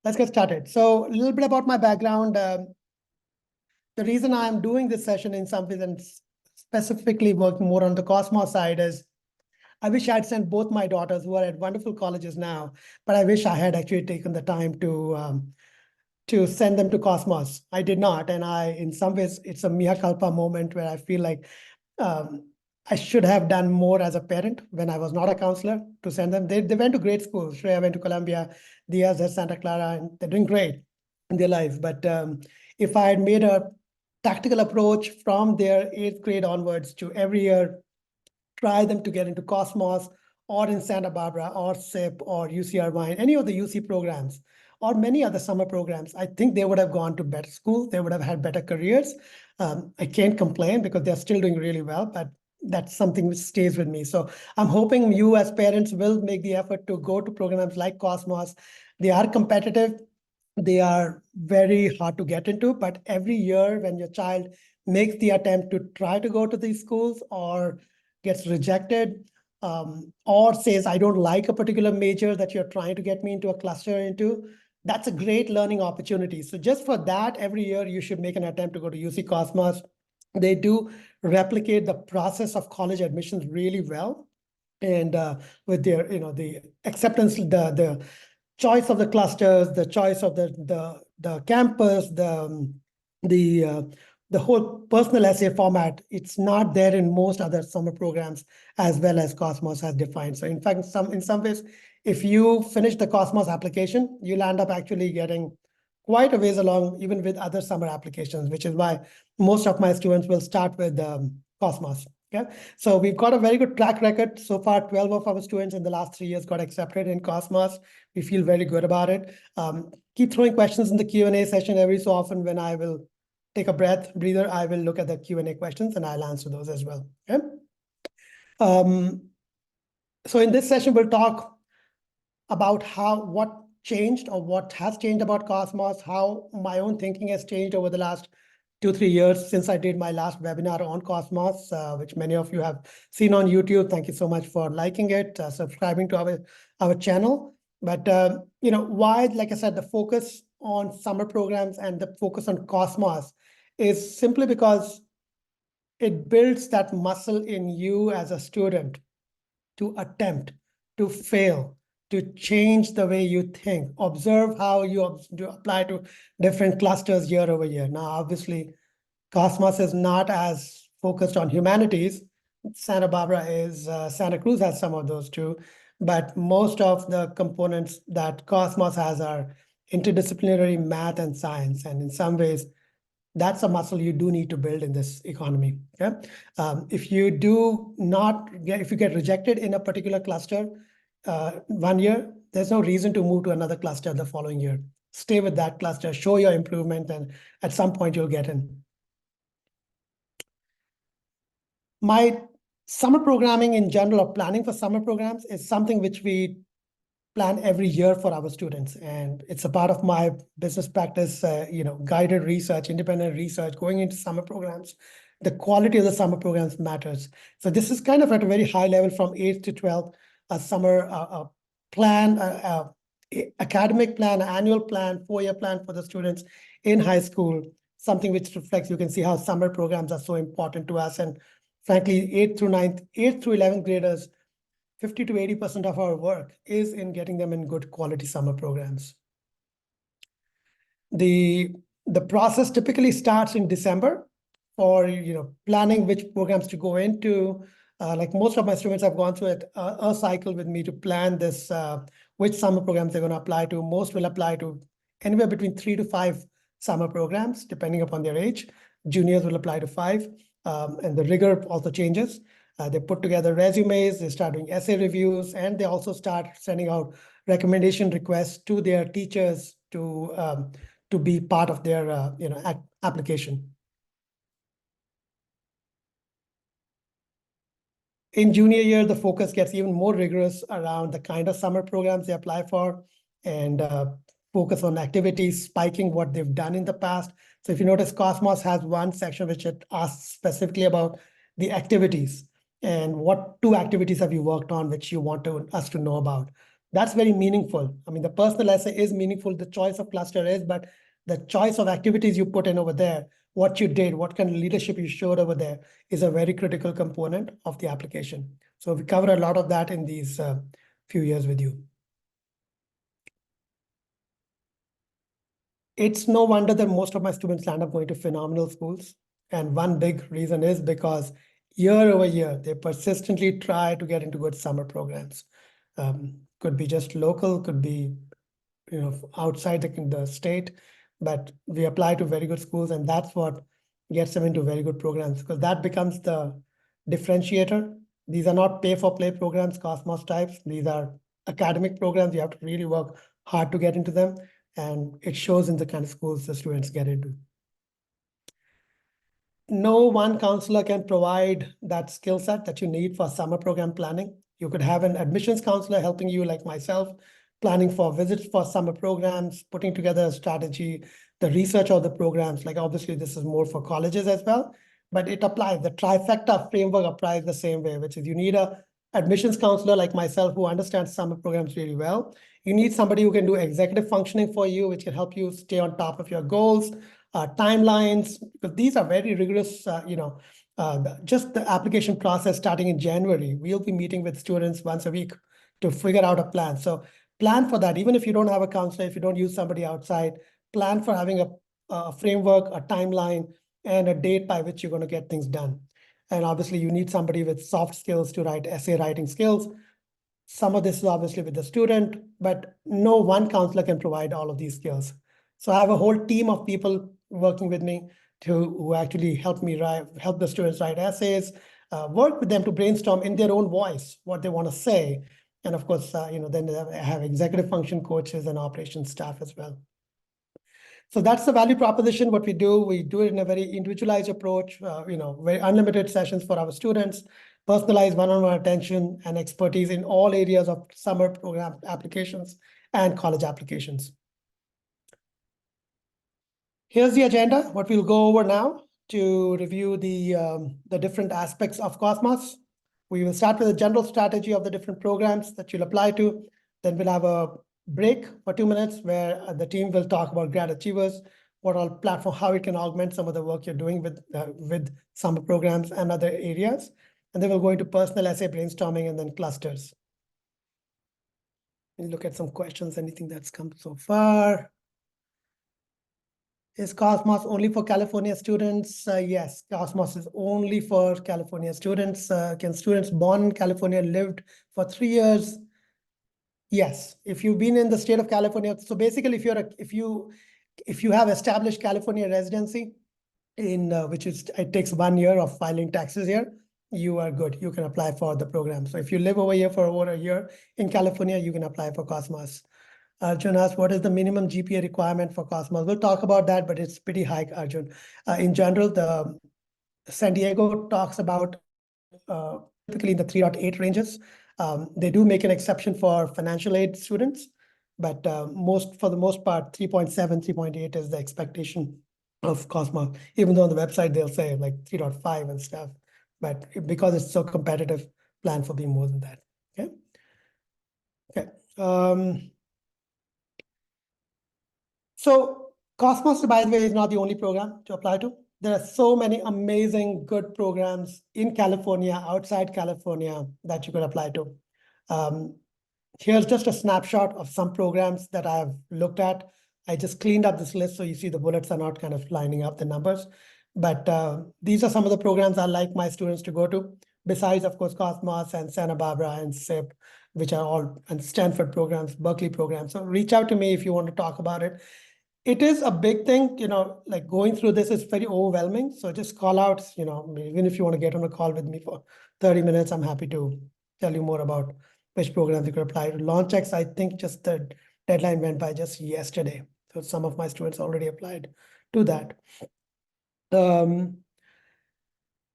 let's get started. So a little bit about my background. The reason I'm doing this session in some ways and specifically working more on the Cosmos side is I wish I'd sent both my daughters who are at wonderful colleges now, but I wish I had actually taken the time to send them to Cosmos. I did not. And in some ways, it's a mea culpa moment where I feel like I should have done more as a parent when I was not a counselor to send them. They went to great schools. Shreya went to Columbia, Diaz at Santa Clara, and they're doing great in their life. But if I had made a tactical approach from their 8th grade onwards to every year, try them to get into Cosmos or in Santa Barbara or SIP or UC Irvine, any of the UC programs, or many other summer programs, I think they would have gone to better schools. They would have had better careers. I can't complain because they're still doing really well, but that's something which stays with me. So I'm hoping you as parents will make the effort to go to programs like Cosmos. They are competitive. They are very hard to get into, but every year when your child makes the attempt to try to go to these schools or gets rejected, or says, I don't like a particular major that you're trying to get me into a cluster into, that's a great learning opportunity. So just for that, every year you should make an attempt to go to UC Cosmos. They do replicate the process of college admissions really well. And with their, the acceptance, the choice of the clusters, the choice of the campus, the whole personal essay format, it's not there in most other summer programs as well as Cosmos has defined. So in fact, in some ways, if you finish the Cosmos application, you'll end up actually getting quite a ways along even with other summer applications, which is why most of my students will start with Cosmos. Okay, so we've got a very good track record. So far, 12 of our students in the last 3 years got accepted in Cosmos. We feel very good about it. Keep throwing questions in the Q&A session every so often. When I will take a breather, I will look at the Q&A questions and I'll answer those as well. Okay. So in this session, we'll talk about what changed or what has changed about Cosmos, how my own thinking has changed over the last 2-3 years since I did my last webinar on Cosmos, which many of you have seen on YouTube. Thank you so much for liking it, subscribing to our channel. But why, like I said, the focus on summer programs and the focus on Cosmos is simply because it builds that muscle in you as a student to attempt, to fail, to change the way you think. Observe how you apply to different clusters year over year. Now, obviously, Cosmos is not as focused on humanities. Santa Barbara is, Santa Cruz has some of those too, but most of the components that Cosmos has are interdisciplinary math and science. And in some ways, that's a muscle you do need to build in this economy. Okay? If you get rejected in a particular cluster 1 year, there's no reason to move to another cluster the following year. Stay with that cluster, show your improvement, and at some point you'll get in. My summer programming in general, or planning for summer programs, is something which we plan every year for our students. And it's a part of my business practice, guided research, independent research, going into summer programs. The quality of the summer programs matters. So this is kind of at a very high level from 8th to 12th, a summer plan, academic plan, annual plan, 4-year plan for the students in high school, something which reflects, you can see how summer programs are so important to us. And frankly, 8th through 11th graders, 50 to 80% of our work is in getting them in good quality summer programs. The process typically starts in December for planning which programs to go into. Like most of my students have gone through a cycle with me to plan this, which summer programs they're going to apply to. Most will apply to anywhere between 3 to 5 summer programs, depending upon their age. Juniors will apply to 5, and the rigor also changes. They put together resumes, they start doing essay reviews, and they also start sending out recommendation requests to their teachers to be part of their application. In junior year, the focus gets even more rigorous around the kind of summer programs they apply for, and focus on activities, spiking what they've done in the past. So if you notice, Cosmos has one section which it asks specifically about the activities. And what 2 activities have you worked on which you want us to know about? That's very meaningful. I mean, the personal essay is meaningful, the choice of cluster is, but the choice of activities you put in over there, what you did, what kind of leadership you showed over there is a very critical component of the application. So we cover a lot of that in these few years with you. It's no wonder that most of my students land up going to phenomenal schools. And one big reason is because year over year, they persistently try to get into good summer programs. Could be just local, could be outside the state, but we apply to very good schools, and that's what gets them into very good programs, because that becomes the differentiator. These are not pay for play programs, Cosmos types. These are academic programs. You have to really work hard to get into them, and it shows in the kind of schools the students get into. No one counselor can provide that skill set that you need for summer program planning. You could have an admissions counselor helping you, like myself, planning for visits for summer programs, putting together a strategy, the research of the programs. Like obviously this is more for colleges as well, but it applies. The trifecta framework applies the same way, which is you need a admissions counselor like myself who understands summer programs really well. You need somebody who can do executive functioning for you, which can help you stay on top of your goals, timelines, because these are very rigorous, just the application process starting in January. We'll be meeting with students once a week to figure out a plan. So plan for that. Even if you don't have a counselor, if you don't use somebody outside, plan for having a framework, a timeline, and a date by which you're going to get things done. And obviously you need somebody with soft skills to write essay writing skills. Some of this is obviously with the student, but no one counselor can provide all of these skills. So I have a whole team of people working with me who actually help the students write essays, work with them to brainstorm in their own voice what they want to say. And of course, then they have executive function coaches and operations staff as well. So that's the value proposition. What we do it in a very individualized approach, very unlimited sessions for our students, personalized one-on-one attention and expertise in all areas of summer program applications and college applications. Here's the agenda, what we'll go over now to review the different aspects of Cosmos. We will start with a general strategy of the different programs that you'll apply to. Then we'll have a break for 2 minutes where the team will talk about Grad Achievers, what all platform, how it can augment some of the work you're doing with summer programs and other areas. And then we'll go into personal essay brainstorming and then clusters. We'll look at some questions, anything that's come so far. Is Cosmos only for California students? Yes, Cosmos is only for California students. Can students born in California lived for 3 years? Yes, if you've been in the state of California. So basically, if you have established California residency, which is it takes 1 year of filing taxes here, you are good. You can apply for the program. So if you live over here for over a year in California, you can apply for Cosmos. Arjun asked, what is the minimum GPA requirement for Cosmos? We'll talk about that, but it's pretty high, Arjun. In general, the San Diego talks about typically in the 3.8 ranges. They do make an exception for financial aid students, but for the most part, 3.7, 3.8 is the expectation of Cosmos, even though on the website they'll say like 3.5 and stuff. But because it's so competitive, plan for being more than that. Okay. Okay. So Cosmos, by the way, is not the only program to apply to. There are so many amazing, good programs in California, outside California that you could apply to. Here's just a snapshot of some programs that I've looked at. I just cleaned up this list so you see the bullets are not kind of lining up the numbers. But these are some of the programs I like my students to go to, besides, of course, Cosmos and Santa Barbara and SIP, which are all and Stanford programs, Berkeley programs. So reach out to me if you want to talk about it. It is a big thing, like going through this is very overwhelming. So just call out, even if you want to get on a call with me for 30 minutes, I'm happy to tell you more about which programs you could apply to. LaunchX, I think just the deadline went by just yesterday. So some of my students already applied to that.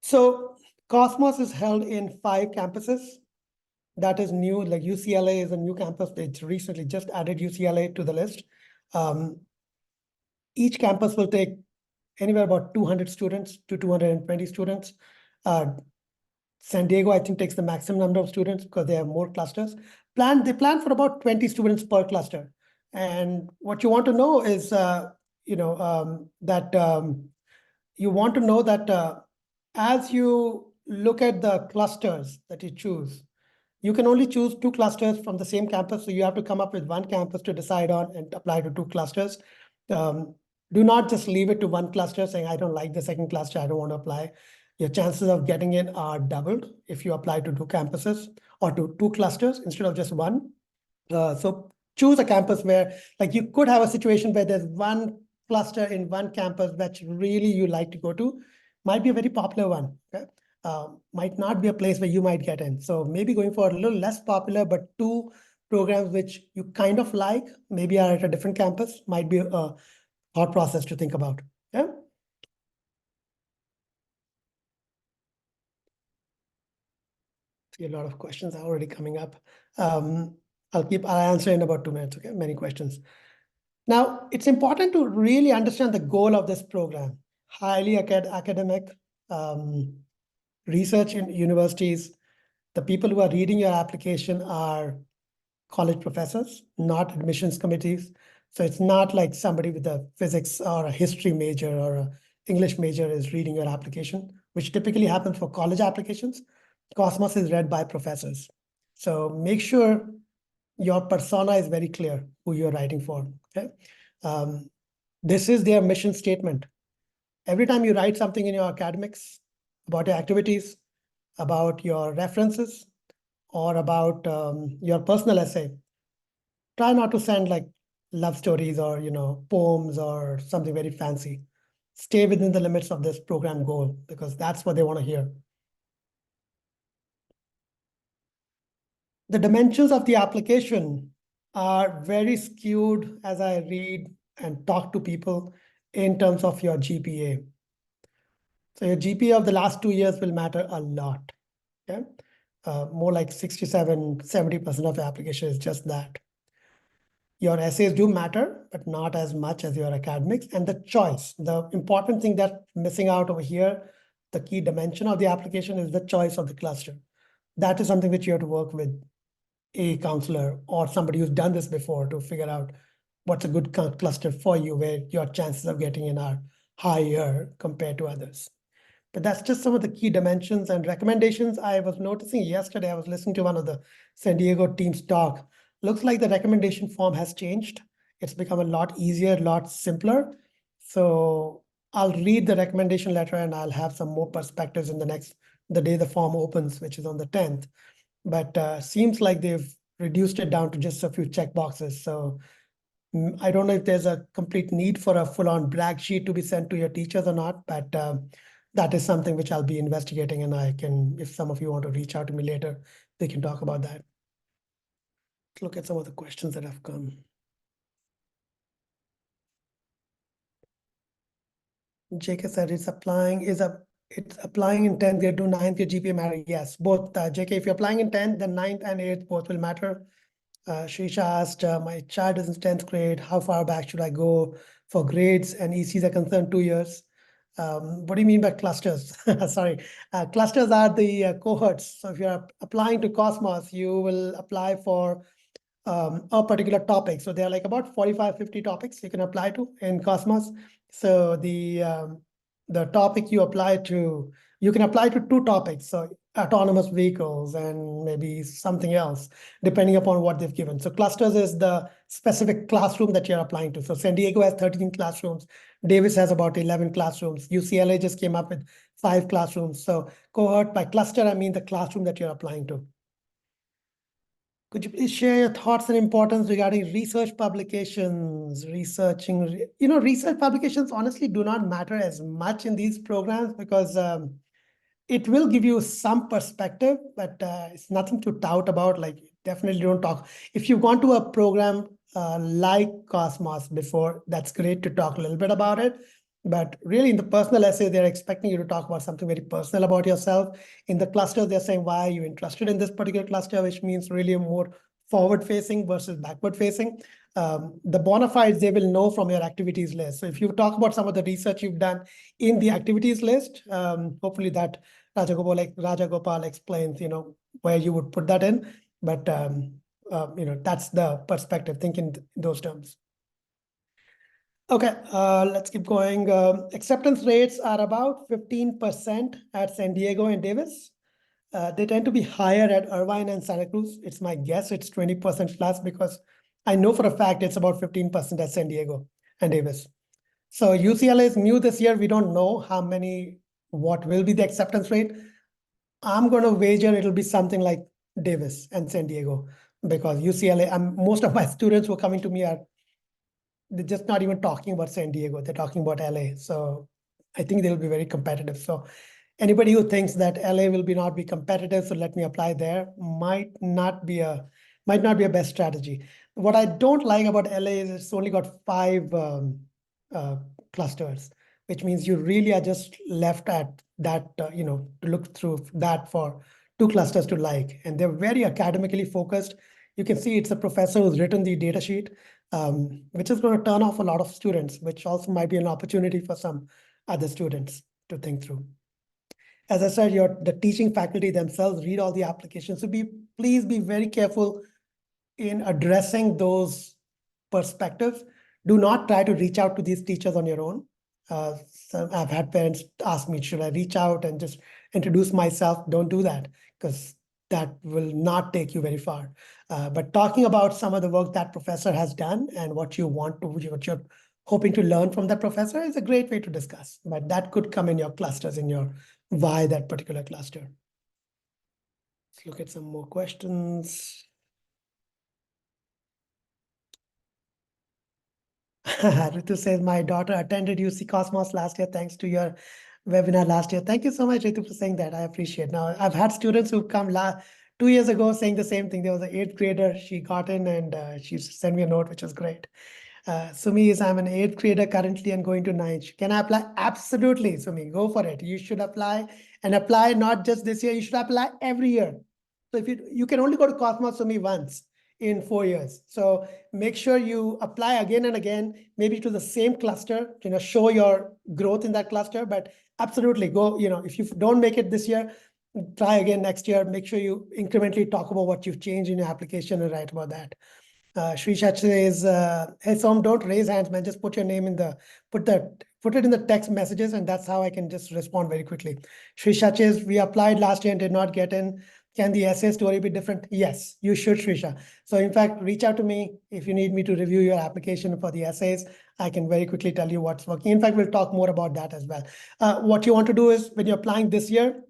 So Cosmos is held in 5 campuses. That is new, like UCLA is a new campus. They recently just added UCLA to the list. Each campus will take anywhere about 200 students to 220 students. San Diego, I think, takes the maximum number of students because they have more clusters. They plan for about 20 students per cluster. And what you want to know is, you want to know that as you look at the clusters that you choose, you can only choose 2 clusters from the same campus. So you have to come up with 1 campus to decide on and apply to 2 clusters. Um, do not just leave it to 1 cluster saying, I don't like the second cluster, I don't want to apply. Your chances of getting in are doubled if you apply to 2 campuses or to 2 clusters instead of just one. So choose a campus where, like, you could have a situation where there's 1 cluster in 1 campus that really you like to go to, might be a very popular one. Okay? Might not be a place where you might get in. So maybe going for a little less popular, but 2 programs which you kind of like, maybe are at a different campus, might be a thought process to think about. Yeah. See, a lot of questions are already coming up. I'll answer in about 2 minutes. Okay, many questions. Now, it's important to really understand the goal of this program. Highly academic, research in universities. The people who are reading your application are college professors, not admissions committees. So it's not like somebody with a physics or a history major or a English major is reading your application, which typically happens for college applications. Cosmos is read by professors. So make sure your persona is very clear who you're writing for. Okay. This is their mission statement. Every time you write something in your academics about your activities, about your references, or about your personal essay, try not to send like love stories or poems or something very fancy. Stay within the limits of this program goal because that's what they want to hear. The dimensions of the application are very skewed as I read and talk to people in terms of your GPA. So your GPA of the last 2 years will matter a lot. Okay? More like 67, 70% of the application is just that. Your essays do matter, but not as much as your academics. And the choice, the important thing that's missing out over here, the key dimension of the application is the choice of the cluster. That is something which you have to work with a counselor or somebody who's done this before to figure out what's a good cluster for you, where your chances of getting in are higher compared to others. But that's just some of the key dimensions and recommendations. I was noticing yesterday, I was listening to one of the San Diego team's talk. Looks like the recommendation form has changed. It's become a lot easier, a lot simpler. So I'll read the recommendation letter and I'll have some more perspectives in the day the form opens, which is on the 10th. But seems like they've reduced it down to just a few check boxes. So I don't know if there's a complete need for a full-on brag sheet to be sent to your teachers or not, but that is something which I'll be investigating, and I can, if some of you want to reach out to me later, they can talk about that. Let's look at some of the questions that have come. JK said it's applying in 10th grade to 9th grade GPA matter. Yes, both. JK, if you're applying in 10th, then 9th and 8th both will matter. Shisha asked, my child is in 10th grade. How far back should I go for grades and ECs are concerned 2 years? What do you mean by clusters? Sorry, clusters are the cohorts. So if you're applying to Cosmos, you will apply for a particular topic. So there are like about 45, 50 topics you can apply to in Cosmos. So the topic you apply to, you can apply to 2 topics. So autonomous vehicles and maybe something else, depending upon what they've given. So clusters is the specific classroom that you're applying to. So San Diego has 13 classrooms. Davis has about 11 classrooms. UCLA just came up with 5 classrooms. So cohort by cluster, I mean the classroom that you're applying to. Could you please share your thoughts and importance regarding research publications, researching, research publications honestly do not matter as much in these programs because it will give you some perspective, but it's nothing to tout about. Like, definitely don't talk. If you've gone to a program like Cosmos before, that's great to talk a little bit about it. But really, in the personal essay, they're expecting you to talk about something very personal about yourself. In the cluster, they're saying, why are you interested in this particular cluster, which means really a more forward-facing versus backward-facing. The bona fides, they will know from your activities list. So if you talk about some of the research you've done in the activities list, hopefully that Rajagopal explains, where you would put that in. But that's the perspective, think in those terms. Okay, let's keep going. Acceptance rates are about 15% at San Diego and Davis. They tend to be higher at Irvine and Santa Cruz. It's my guess it's 20% plus, because I know for a fact it's about 15% at San Diego and Davis. So UCLA is new this year. We don't know what will be the acceptance rate. I'm going to wager it'll be something like Davis and San Diego, because UCLA, most of my students who are coming to me they're just not even talking about San Diego. They're talking about LA. So I think they'll be very competitive. So anybody who thinks that LA will not be competitive, so let me apply there, might not be a best strategy. What I don't like about LA is it's only got 5 clusters, which means you really are just left at that, to look through that for 2 clusters to like. And they're very academically focused. You can see it's a professor who's written the data sheet, which is going to turn off a lot of students, which also might be an opportunity for some other students to think through. As I said, the teaching faculty themselves read all the applications. So please be very careful in addressing those perspectives. Do not try to reach out to these teachers on your own. So I've had parents ask me, should I reach out and just introduce myself? Don't do that, because that will not take you very far. But talking about some of the work that professor has done and what you're hoping to learn from that professor is a great way to discuss. But that could come in your clusters, in your why that particular cluster. Let's look at some more questions. Ritu says, my daughter attended UC Cosmos last year thanks to your webinar last year. Thank you so much, Ritu, for saying that. I appreciate. Now, I've had students who come 2 years ago saying the same thing. There was an 8th grader. She got in and she sent me a note, which was great. Sumi is, I'm an 8th grader currently and going to 9th. Can I apply? Absolutely, Sumi, go for it. You should apply, and apply not just this year. You should apply every year. So if you can only go to Cosmos, Sumi, once in 4 years. So make sure you apply again and again, maybe to the same cluster, show your growth in that cluster, but absolutely go, if you don't make it this year, try again next year. Make sure you incrementally talk about what you've changed in your application and write about that. Shrisha says, hey, Som, don't raise hands, man. Just put your name put it in the text messages, and that's how I can just respond very quickly. Shrisha says, we applied last year and did not get in. Can the essay story be different? Yes, you should, Shrisha. So in fact, reach out to me if you need me to review your application for the essays. I can very quickly tell you what's working. In fact, we'll talk more about that as well. What you want to do is, when you're applying this year,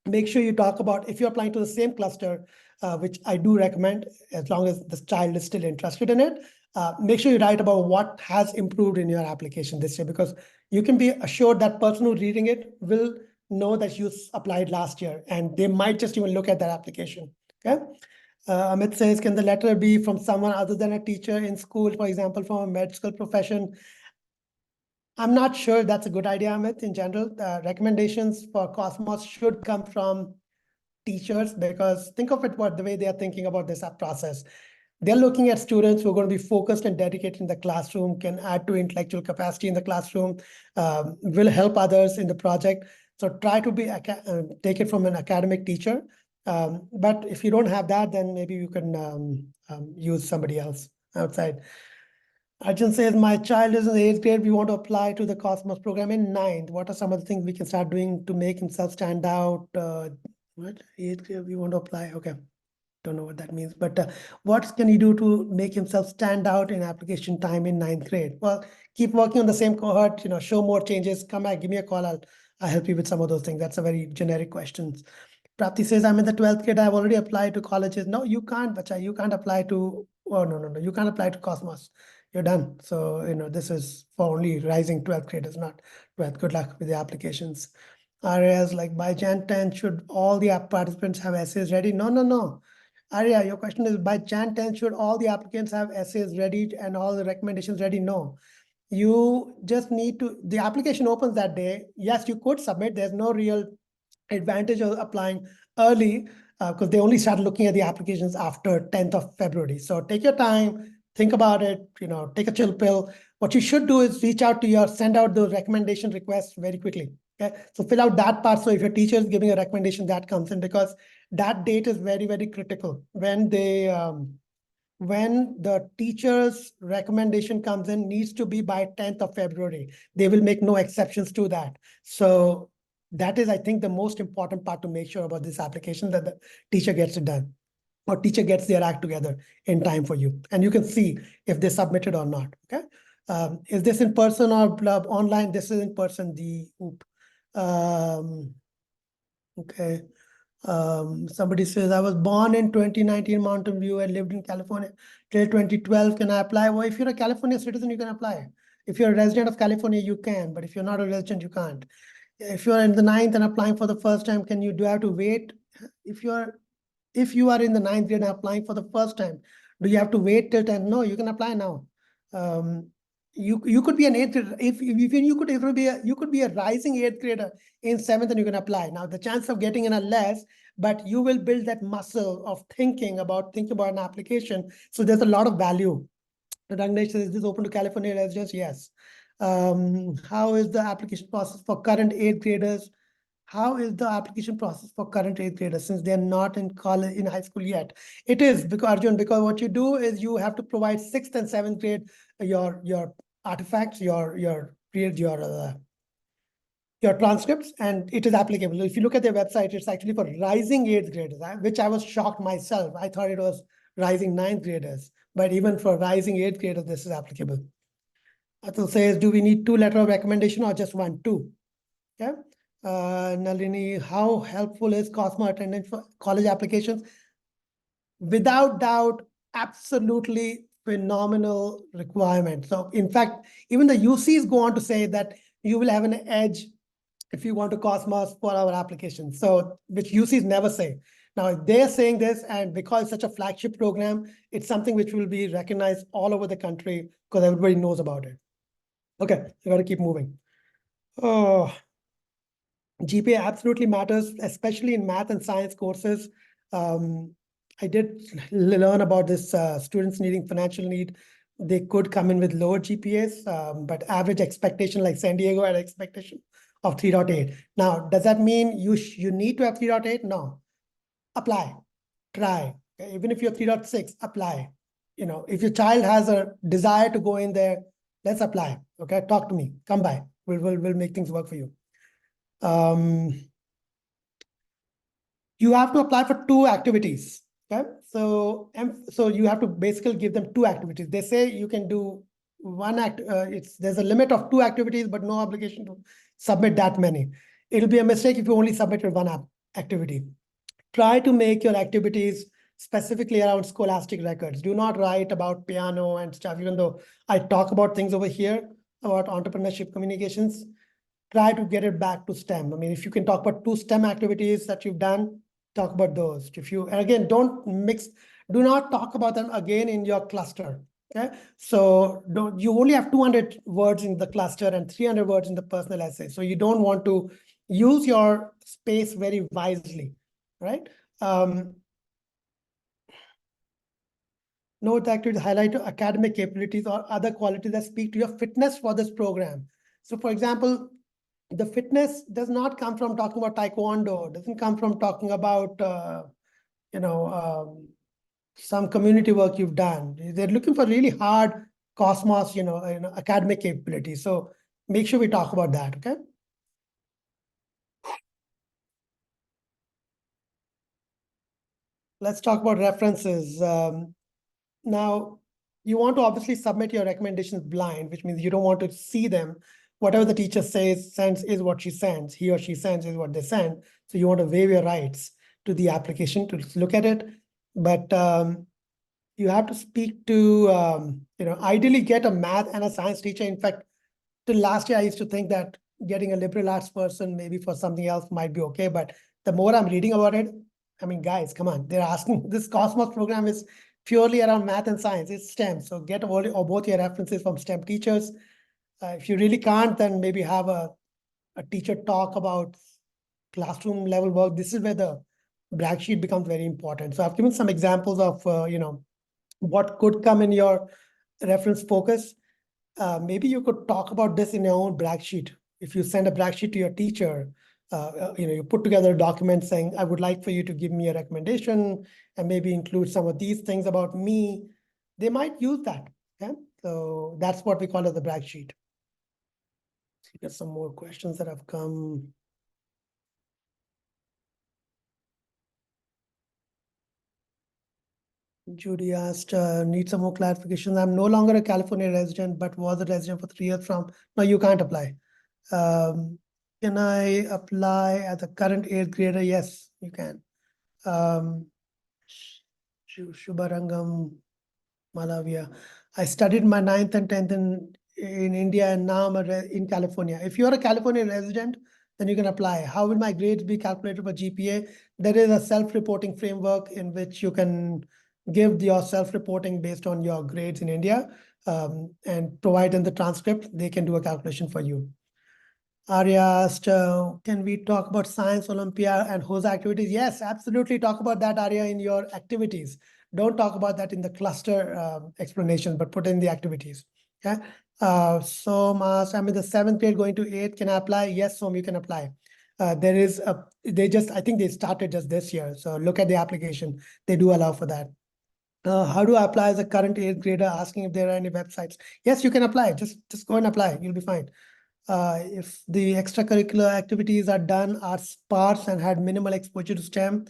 make sure you talk about, if you're applying to the same cluster, which I do recommend, as long as the child is still interested in it, make sure you write about what has improved in your application this year, because you can be assured that person who's reading it will know that you applied last year, and they might just even look at that application. Okay. Amit says, can the letter be from someone other than a teacher in school, for example, from a med school profession? I'm not sure that's a good idea, Amit. In general, recommendations for Cosmos should come from teachers, because think of it the way they are thinking about this process. They're looking at students who are going to be focused and dedicated in the classroom, can add to intellectual capacity in the classroom, will help others in the project. So try to take it from an academic teacher. But if you don't have that, then maybe you can use somebody else outside. Arjun says, my child is in the 8th grade. We want to apply to the Cosmos program in 9th. What are some of the things we can start doing to make himself stand out? What? 8th grade, we want to apply. Okay. Don't know what that means, but what can he do to make himself stand out in application time in 9th grade? Well, keep working on the same cohort, show more changes, come back, give me a call. I'll help you with some of those things. That's a very generic question. Prapti says, I'm in the 12th grade. I've already applied to colleges. No, you can't, Bacha. You can't apply to, oh, no. You can't apply to Cosmos. You're done. So, this is for only rising 12th graders, not 12th. Good luck with the applications. Areas like by Jan 10, should all the participants have essays ready? No. Arya, your question is, by Jan 10, should all the applicants have essays ready and all the recommendations ready? No. You just need to, the application opens that day. Yes, you could submit. There's no real advantage of applying early, because they only start looking at the applications after 10th of February. So take your time, think about it, take a chill pill. What you should do is send out the recommendation requests very quickly. Okay, so fill out that part. So if your teacher is giving a recommendation, that comes in, because that date is very, very critical when they when the teacher's recommendation comes in, needs to be by 10th of February. They will make no exceptions to that. So that is, I think, the most important part to make sure about this application, that the teacher gets it done, or teacher gets their act together in time for you. And you can see if they submitted or not, okay? Is this in person or online? This is in person, okay. Somebody says, I was born in 2019 Mountain View and lived in California till 2012. Can I apply? Well, if you're a California citizen, you can apply. If you're a resident of California, you can, but if you're not a resident, you can't. If you're in the ninth and applying for the first time, do you have to wait? If you are in the ninth grade and applying for the first time, do you have to wait till 10? No, you can apply now. You could be an eighth grader. If you could be a rising eighth grader in seventh, and you can apply. Now the chance of getting in are less, but you will build that muscle of thinking about an application. So there's a lot of value. Ragnesh says, is this open to California residents? Yes. How is the application process for current eighth graders? How is the application process for current eighth graders since they're not in college, in high school yet? It is, because Arjun, because what you do is you have to provide sixth and seventh grade your artifacts, your transcripts, and it is applicable. If you look at their website, it's actually for rising eighth graders, which I was shocked myself. I thought it was rising ninth graders, but even for rising eighth graders, this is applicable. Atul says, do we need 2 letters of recommendation or just 1? 2. Okay. Nalini, how helpful is Cosmo attendance for college applications? Without doubt, absolutely phenomenal requirement. So in fact, even the UCs go on to say that you will have an edge if you want to Cosmos for our application. So which UCs never say. Now they're saying this, and because it's such a flagship program, it's something which will be recognized all over the country because everybody knows about it. Okay, I got to keep moving. Oh, GPA absolutely matters, especially in math and science courses. I did learn about this students needing financial need. They could come in with lower GPAs, but average expectation, like San Diego had expectation of 3.8. Now, does that mean you need to have 3.8? No. Apply, try. Okay? Even if you're 3.6, apply. You know, if your child has a desire to go in there, let's apply. Okay, talk to me. Come by. We'll make things work for you. You have to apply for 2 activities. Okay, so you have to basically give them 2 activities. They say you can do one there's a limit of 2 activities, but no obligation to submit that many. It'll be a mistake if you only submitted one activity. Try to make your activities specifically around scholastic records. Do not write about piano and stuff, even though I talk about things over here about entrepreneurship communications. Try to get it back to STEM. I mean, if you can talk about 2 STEM activities that you've done, talk about those. If you, again, do not talk about them again in your cluster. Okay, so you only have 200 words in the cluster and 300 words in the personal essay. So you don't want to use your space very wisely, right? Note activities highlight your academic capabilities or other qualities that speak to your fitness for this program. So for example, the fitness does not come from talking about taekwondo, doesn't come from talking about, some community work you've done. They're looking for really hard Cosmos, academic capabilities. So make sure we talk about that, okay? Let's talk about references. Now, you want to obviously submit your recommendations blind, which means you don't want to see them. Whatever the teacher sends is what she sends. He or she sends is what they send. So you want to waive your rights to the application to look at it. But you have to speak to, ideally get a math and a science teacher. In fact, till last year, I used to think that getting a liberal arts person maybe for something else might be okay. But the more I'm reading about it, I mean, guys, come on. They're asking, this Cosmos program is purely around math and science. It's STEM. So get all or both your references from STEM teachers. If you really can't, then maybe have a teacher talk about classroom level work. This is where the brag sheet becomes very important. So I've given some examples of, what could come in your reference focus. Maybe you could talk about this in your own brag sheet. If you send a brag sheet to your teacher, you put together a document saying, I would like for you to give me a recommendation and maybe include some of these things about me. they might use that. Okay, so that's what we call as the brag sheet. See, there's some more questions that have come. Judy asked, need some more clarification. I'm no longer a California resident, but was a resident for 3 years from. No, you can't apply. Can I apply as a current 8th grader? Yes, you can. Shubharangam Malavia. I studied my 9th and 10th in India, and now I'm in California. If you're a California resident, then you can apply. How will my grades be calculated for GPA? There is a self-reporting framework in which you can give your self-reporting based on your grades in India, and provide in the transcript. They can do a calculation for you. Arya asked, can we talk about Science Olympia and HOSA activities? Yes, absolutely. Talk about that, Arya, in your activities. Don't talk about that in the cluster explanation, but put in the activities. Okay. So, I'm in the 7th grade going to 8th. Can I apply? Yes, Som, you can apply. There is I think they started just this year. So look at the application. They do allow for that. How do I apply as a current 8th grader? Asking if there are any websites. Yes, you can apply. Just go and apply. You'll be fine. If the extracurricular activities are done, are sparse and had minimal exposure to STEM,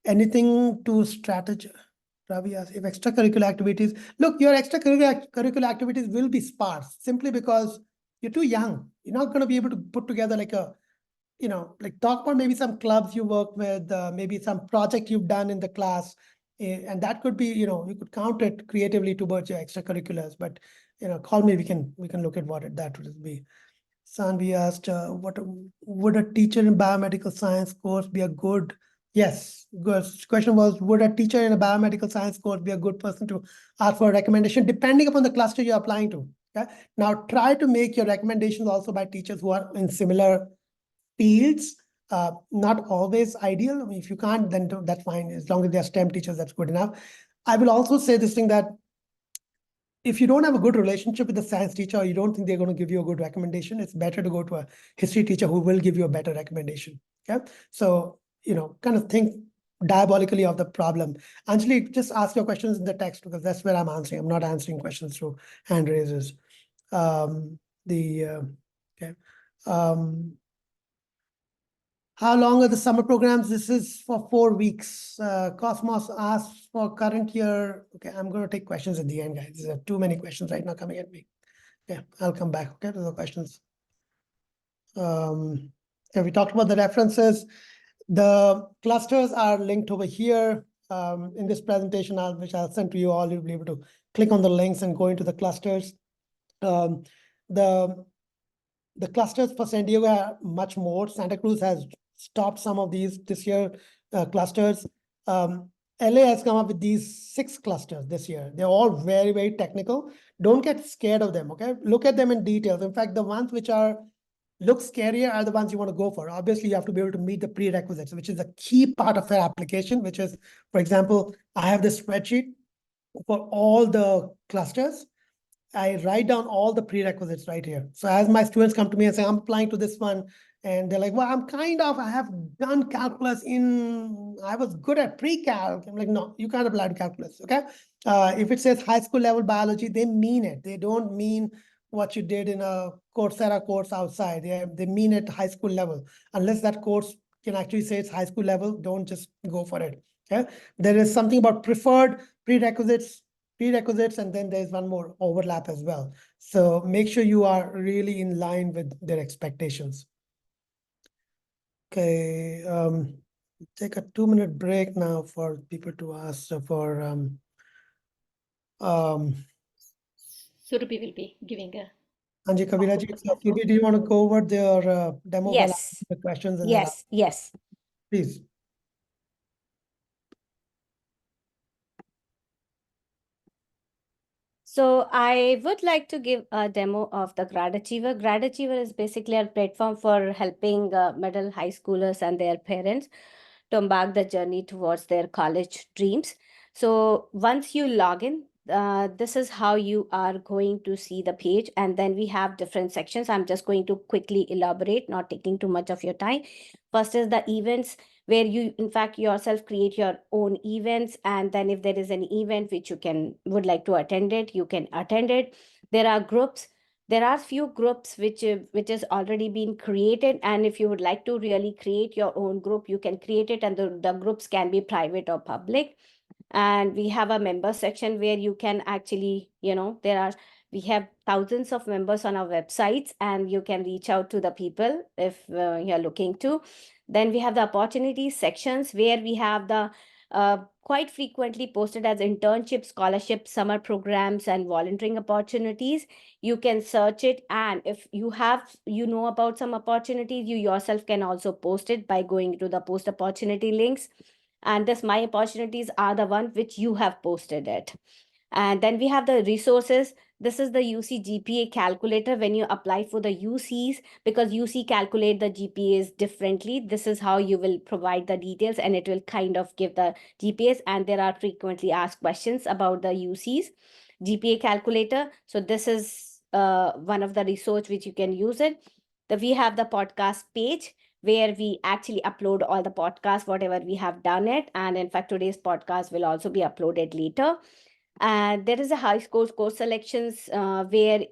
anything to strategy. Ravi asks, if extracurricular activities, look, your extracurricular activities will be sparse simply because you're too young. You're not going to be able to put together like a, like talk about maybe some clubs you work with, maybe some project you've done in the class. And that could be, you could count it creatively towards your extracurriculars, but, call me, we can look at what that would be. Sanvi asked, would a teacher in biomedical science course be a good? Yes, good. Question was, would a teacher in a biomedical science course be a good person to ask for a recommendation, depending upon the cluster you're applying to? Okay. Now, try to make your recommendations also by teachers who are in similar fields. Not always ideal. I mean, if you can't, then that's fine. As long as they're STEM teachers, that's good enough. I will also say this thing that if you don't have a good relationship with the science teacher, or you don't think they're going to give you a good recommendation, it's better to go to a history teacher who will give you a better recommendation. Okay. So, kind of think diabolically of the problem. Anjali, just ask your questions in the text because that's where I'm answering. I'm not answering questions through hand raises. Okay. How long are the summer programs? This is for 4 weeks. Cosmos asks for current year. Okay, I'm going to take questions at the end, guys. There are too many questions right now coming at me. Yeah, I'll come back. Okay, to the questions. Okay, we talked about the references. The clusters are linked over here in this presentation, which I'll send to you all. You'll be able to click on the links and go into the clusters. The clusters for San Diego are much more. Santa Cruz has stopped some of these this year clusters. LA has come up with these 6 clusters this year. They're all very, very technical. Don't get scared of them, okay? Look at them in details. In fact, the ones which look scarier are the ones you want to go for. Obviously, you have to be able to meet the prerequisites, which is a key part of your application, which is, for example, I have this spreadsheet for all the clusters. I write down all the prerequisites right here. So as my students come to me and say, I'm applying to this one, and they're like, well, I have done calculus I was good at pre-calc. I'm like, no, you can't apply to calculus, okay? If it says high school level biology, they mean it. They don't mean what you did in a Coursera course outside. They mean it high school level. Unless that course can actually say it's high school level, don't just go for it, okay? There is something about preferred prerequisites, and then there's one more overlap as well. So make sure you are really in line with their expectations. Okay, take a 2-minute break now for people to ask for Surabhi will be giving a Anji Kaviraji, do you want to go over their demo while I Yes. ask the questions? And Yes. Please. So I would like to give a demo of the Grad Achiever. Grad Achiever is basically a platform for helping middle high schoolers and their parents to embark the journey towards their college dreams. So once you log in, this is how you are going to see the page. And then we have different sections. I'm just going to quickly elaborate, not taking too much of your time. First is the events, where you in fact yourself create your own events, and then if there is an event which you would like to attend it, you can attend it. There are groups. There are few groups which has already been created, and if you would like to really create your own group, you can create it, and the groups can be private or public. And we have a member section where you can actually, we have thousands of members on our websites, and you can reach out to the people if you're looking to. Then we have the opportunity sections where we have the quite frequently posted as internship, scholarship, summer programs, and volunteering opportunities. You can search it, and if you know about some opportunities, you yourself can also post it by going to the post opportunity links. And this my opportunities are the one which you have posted it. And then we have the resources. This is the UC GPA calculator when you apply for the UCs, because UC calculate the GPAs differently. This is how you will provide the details, and it will kind of give the GPAs. And there are frequently asked questions about the UCs GPA calculator. So this is one of the resource which you can use it. We have the podcast page where we actually upload all the podcasts, whatever we have done it. And in fact, today's podcast will also be uploaded later. And there is a high scores course selections where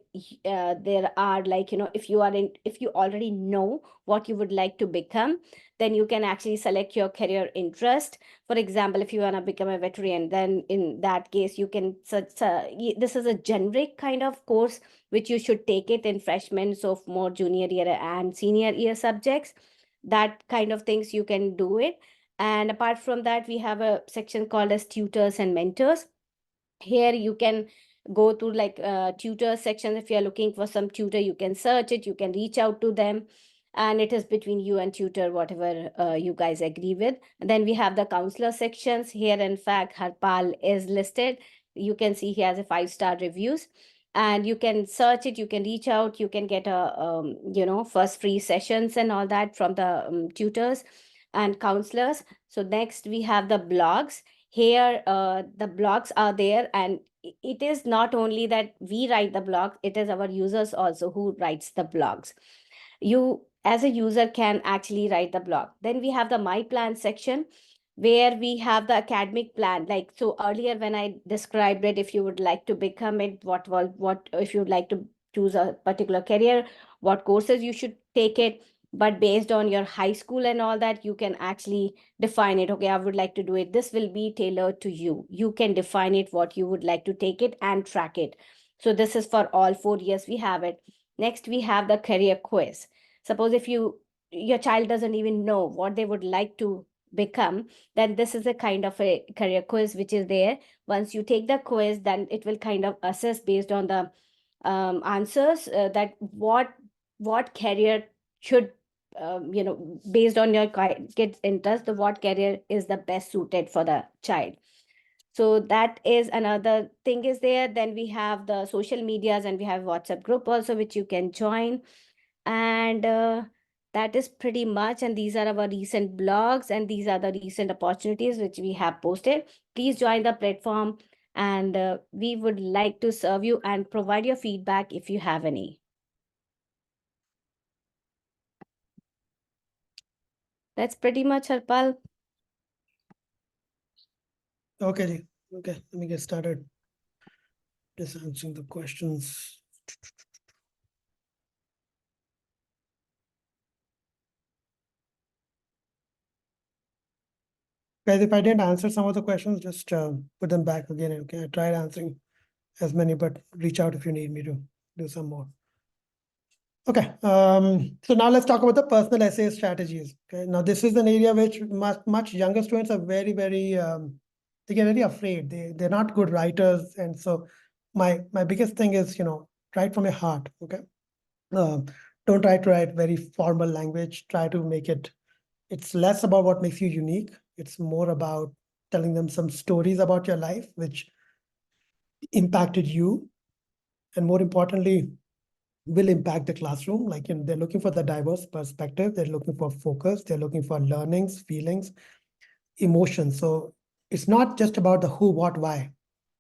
there are, like, if you already know what you would like to become, then you can actually select your career interest. For example, if you want to become a veterinarian, then in that case you can this is a generic kind of course which you should take it in freshman, sophomore, junior year, and senior year subjects. That kind of things you can do it. And apart from that, we have a section called as tutors and mentors. Here you can go to like tutor section. If you're looking for some tutor, you can search it, you can reach out to them, and it is between you and tutor, whatever you guys agree with. And then we have the counselor sections. Here, in fact, Harpal is listed. You can see he has a 5-star reviews, and you can search it, you can reach out, you can get a first free sessions and all that from the tutors and counselors. So next we have the blogs. Here the blogs are there, and it is not only that we write the blog, it is our users also who writes the blogs. You as a user can actually write the blog. Then we have the my plan section where we have the academic plan. Like, so earlier when I described it, if you would like to become it, what if you would like to choose a particular career, what courses you should take it. But based on your high school and all that, you can actually define it. Okay, I would like to do it. This will be tailored to you. You can define it, what you would like to take it, and track it. So this is for all 4 years we have it. Next, we have the career quiz. Suppose if your child doesn't even know what they would like to become, then this is a kind of a career quiz which is there. Once you take the quiz, then it will kind of assess based on the answers that what career should based on your kid's interest, what career is the best suited for the child. So that is another thing is there. Then we have the social medias, and we have WhatsApp group also which you can join. And that is pretty much. And these are our recent blogs, and these are the recent opportunities which we have posted. Please join the platform, and we would like to serve you and provide your feedback if you have any. That's pretty much, Harpal. Okay, let me get started. Just answering the questions. Guys, if I didn't answer some of the questions, just put them back again. Okay, I tried answering as many, but reach out if you need me to do some more. Okay, so now let's talk about the personal essay strategies. Okay, now this is an area which much younger students are very, they get very afraid. They're not good writers, and so my biggest thing is, write from your heart. Okay, don't try to write very formal language. Try to make it. It's less about what makes you unique. It's more about telling them some stories about your life which impacted you, and more importantly, will impact the classroom. Like, they're looking for the diverse perspective. They're looking for focus. They're looking for learnings, feelings, emotions. So it's not just about the who, what, why.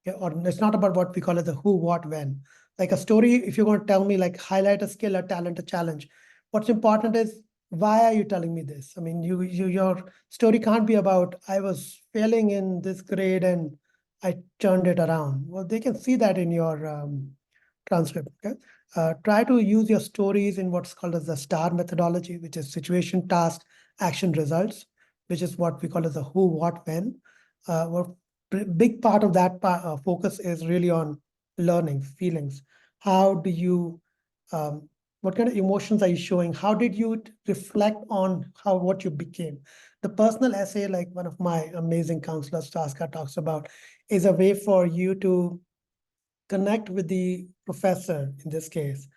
Okay? Or it's not about what we call it the who, what, when. Like a story, if you're going to tell me, like, highlight a skill, a talent, a challenge, what's important is why are you telling me this? I mean, your story can't be about, I was failing in this grade and I turned it around. Well, they can see that in your transcript. Okay. Try to use your stories in what's called as the STAR methodology, which is situation, task, action, results, which is what we call as the who, what, when. Big part of that focus is really on learning, feelings. How do you what kind of emotions are you showing? How did you reflect on what you became? The personal essay, like one of my amazing counselors, Taska, talks about, is a way for you to connect with the professor in this case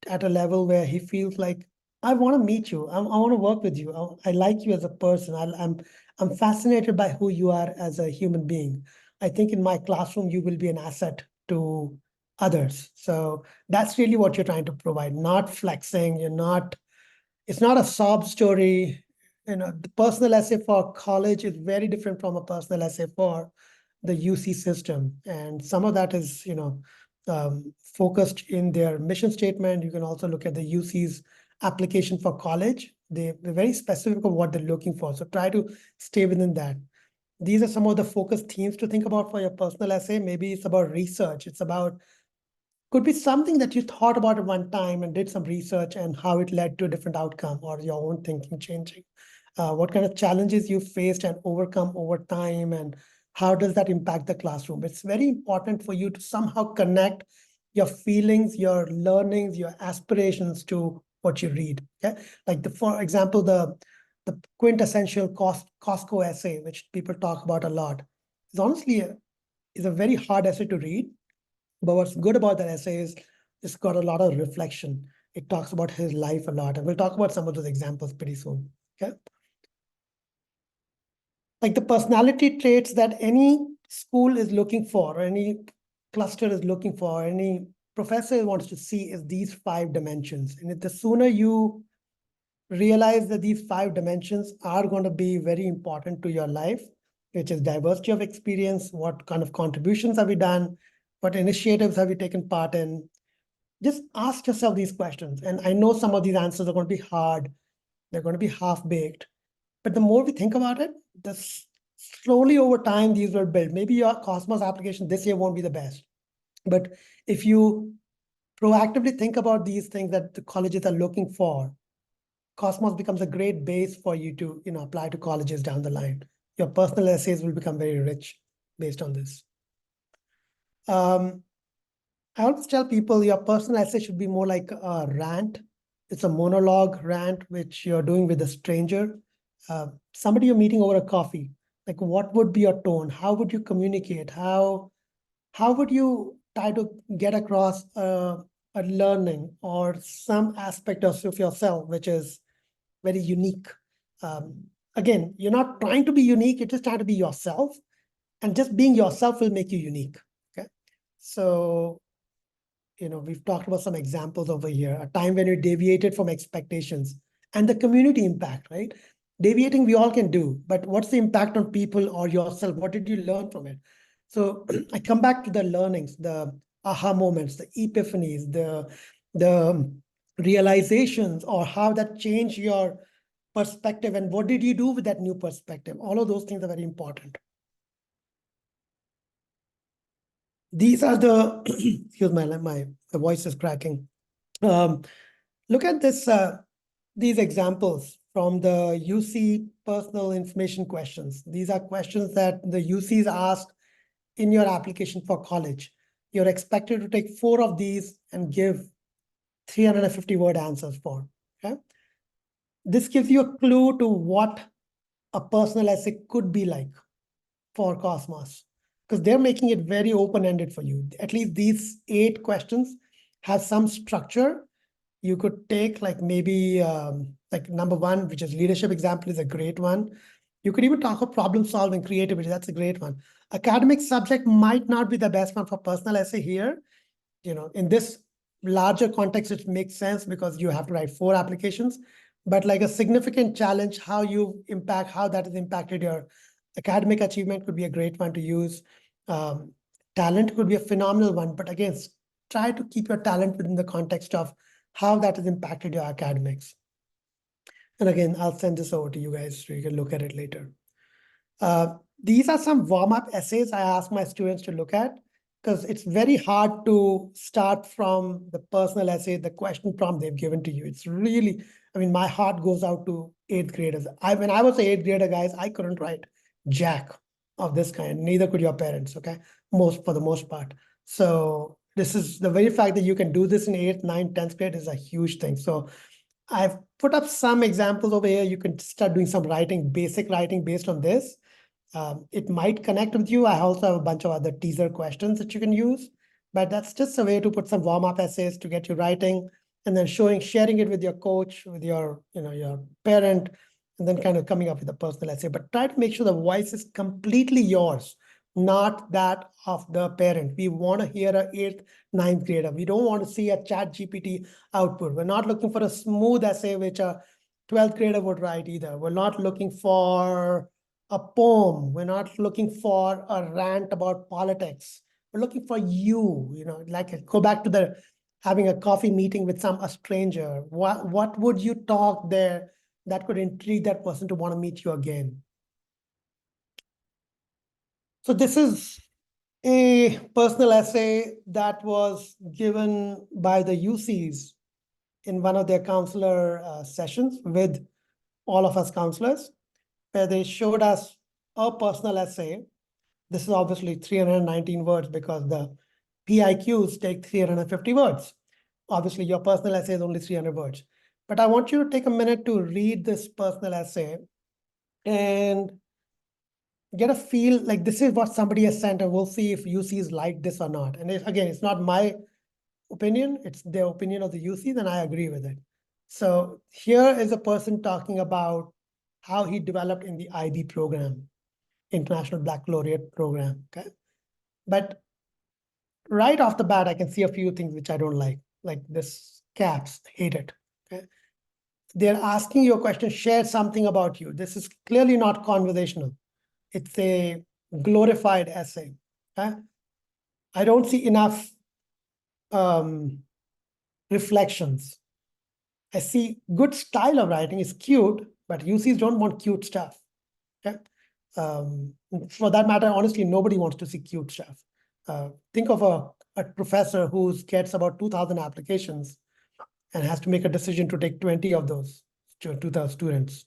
at a level where he feels like, I want to meet you. I want to work with you. I like you as a person. I'm fascinated by who you are as a human being. I think in my classroom you will be an asset to others. So that's really what you're trying to provide. Not flexing. It's not a sob story. The personal essay for college is very different from a personal essay for the UC system. And some of that is, focused in their mission statement. You can also look at the UC's application for college. They're very specific of what they're looking for. So try to stay within that. These are some of the focus themes to think about for your personal essay. Maybe it's about research. It's about could be something that you thought about at one time and did some research and how it led to a different outcome or your own thinking changing. What kind of challenges you faced and overcome over time, and how does that impact the classroom? It's very important for you to somehow connect your feelings, your learnings, your aspirations to what you read. Okay, like for example, the quintessential Costco essay, which people talk about a lot, is honestly is a very hard essay to read, but what's good about that essay is it's got a lot of reflection. It talks about his life a lot. And we'll talk about some of those examples pretty soon. Okay. Like the personality traits that any school is looking for, or any cluster is looking for, any professor wants to see is these 5 dimensions. And the sooner you realize that these 5 dimensions are going to be very important to your life, which is diversity of experience, what kind of contributions have we done, what initiatives have you taken part in. Just ask yourself these questions. And I know some of these answers are going to be hard. They're going to be half-baked. But the more we think about it, slowly over time, these will build. Maybe your Cosmos application this year won't be the best. But if you proactively think about these things that the colleges are looking for, Cosmos becomes a great base for you to apply to colleges down the line. Your personal essays will become very rich based on this. I always tell people your personal essay should be more like a rant. It's a monologue rant, which you're doing with a stranger, somebody you're meeting over a coffee. Like, what would be your tone? How would you communicate? How would you try to get across a learning or some aspect of yourself, which is very unique? Again, you're not trying to be unique. You're just trying to be yourself. And just being yourself will make you unique. Okay. So we've talked about some examples over here, a time when you deviated from expectations and the community impact, right? Deviating we all can do, but what's the impact on people or yourself? What did you learn from it? So I come back to the learnings, the aha moments, the epiphanies, the realizations, or how that changed your perspective and what did you do with that new perspective? All of those things are very important. These are the, excuse my voice is cracking. Look at this, these examples from the UC personal information questions. These are questions that the UCs ask in your application for college. You're expected to take 4 of these and give 350-word answers for. Okay? This gives you a clue to what a personal essay could be like for Cosmos, because they're making it very open-ended for you. At least these 8 questions have some structure. You could take like maybe like number 1, which is leadership example, is a great one. You could even talk about problem solving, creativity. That's a great one. Academic subject might not be the best one for personal essay here. In this larger context, it makes sense because you have to write 4 applications. But like a significant challenge, how that has impacted your academic achievement could be a great one to use. Talent could be a phenomenal one. But again, try to keep your talent within the context of how that has impacted your academics. And again, I'll send this over to you guys so you can look at it later. These are some warm-up essays I ask my students to look at, because it's very hard to start from the personal essay, the question prompt they've given to you. It's really, I mean, my heart goes out to 8th graders. When I was an 8th grader, guys, I couldn't write jack of this kind. Neither could your parents, okay? For the most part. So this is the very fact that you can do this in 8th, 9th, 10th grade is a huge thing. So I've put up some examples over here. You can start doing some writing, basic writing based on this. It might connect with you. I also have a bunch of other teaser questions that you can use, but that's just a way to put some warm-up essays to get you writing, and then sharing it with your coach, with your parent, and then kind of coming up with a personal essay. But try to make sure the voice is completely yours, not that of the parent. We want to hear a 8th, 9th grader. We don't want to see a chat GPT output. We're not looking for a smooth essay which a 12th grader would write either. We're not looking for a poem. We're not looking for a rant about politics. We're looking for you, like go back to the having a coffee meeting with a stranger. What would you talk there that could intrigue that person to want to meet you again? So this is a personal essay that was given by the UCs in one of their counselor sessions with all of us counselors, where they showed us a personal essay. This is obviously 319 words because the PIQs take 350 words. Obviously, your personal essay is only 300 words. But I want you to take a minute to read this personal essay and get a feel like this is what somebody has sent, and we'll see if UCs like this or not. And again, it's not my opinion, it's the opinion of the UCs, and I agree with it. So here is a person talking about how he developed in the IB program, International Black Laureate program, okay? But right off the bat, I can see a few things which I don't like this caps, hate it, okay? They're asking you a question, share something about you. This is clearly not conversational. It's a glorified essay, okay? I don't see enough reflections. I see good style of writing is cute, but UCs don't want cute stuff. Okay. For that matter, honestly, nobody wants to see cute stuff. Think of a professor who gets about 2,000 applications and has to make a decision to take 20 of those 2,000 students.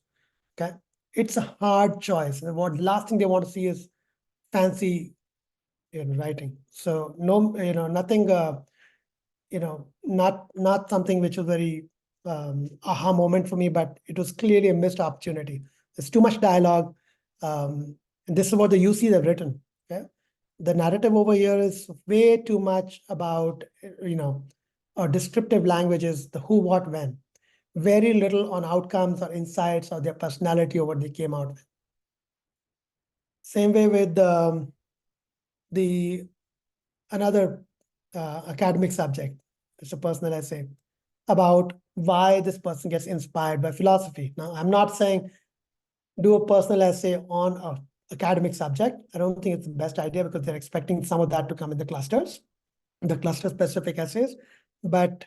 Okay. It's a hard choice. And what last thing they want to see is fancy writing. So no, nothing, not something which was very aha moment for me, but it was clearly a missed opportunity. There's too much dialogue. And this is what the UCs have written. Okay? The narrative over here is way too much about, descriptive languages, the who, what, when. Very little on outcomes or insights or their personality or what they came out with. Same way with another academic subject. It's a personal essay about why this person gets inspired by philosophy. Now, I'm not saying do a personal essay on an academic subject. I don't think it's the best idea because they're expecting some of that to come in the clusters, the cluster-specific essays. But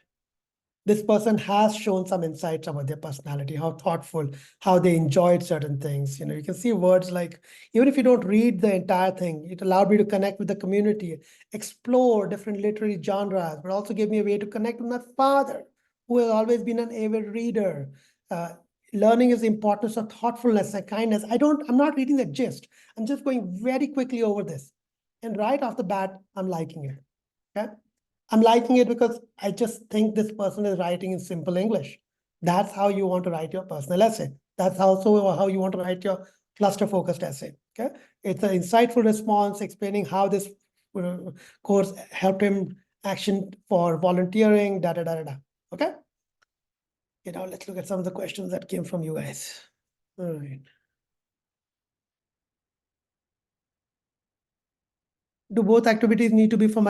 this person has shown some insights about their personality, how thoughtful, how they enjoyed certain things. You can see words like, even if you don't read the entire thing, it allowed me to connect with the community, explore different literary genres, but also gave me a way to connect with my father, who has always been an avid reader. Learning is the importance of thoughtfulness and kindness. I'm not reading the gist. I'm just going very quickly over this. And right off the bat, I'm liking it. Okay. I'm liking it because I just think this person is writing in simple English. That's how you want to write your personal essay. That's also how you want to write your cluster-focused essay. Okay, it's an insightful response explaining how this course helped him action for volunteering. Da da da da da. Okay. Let's look at some of the questions that came from you guys. All right. Do both activities need to be from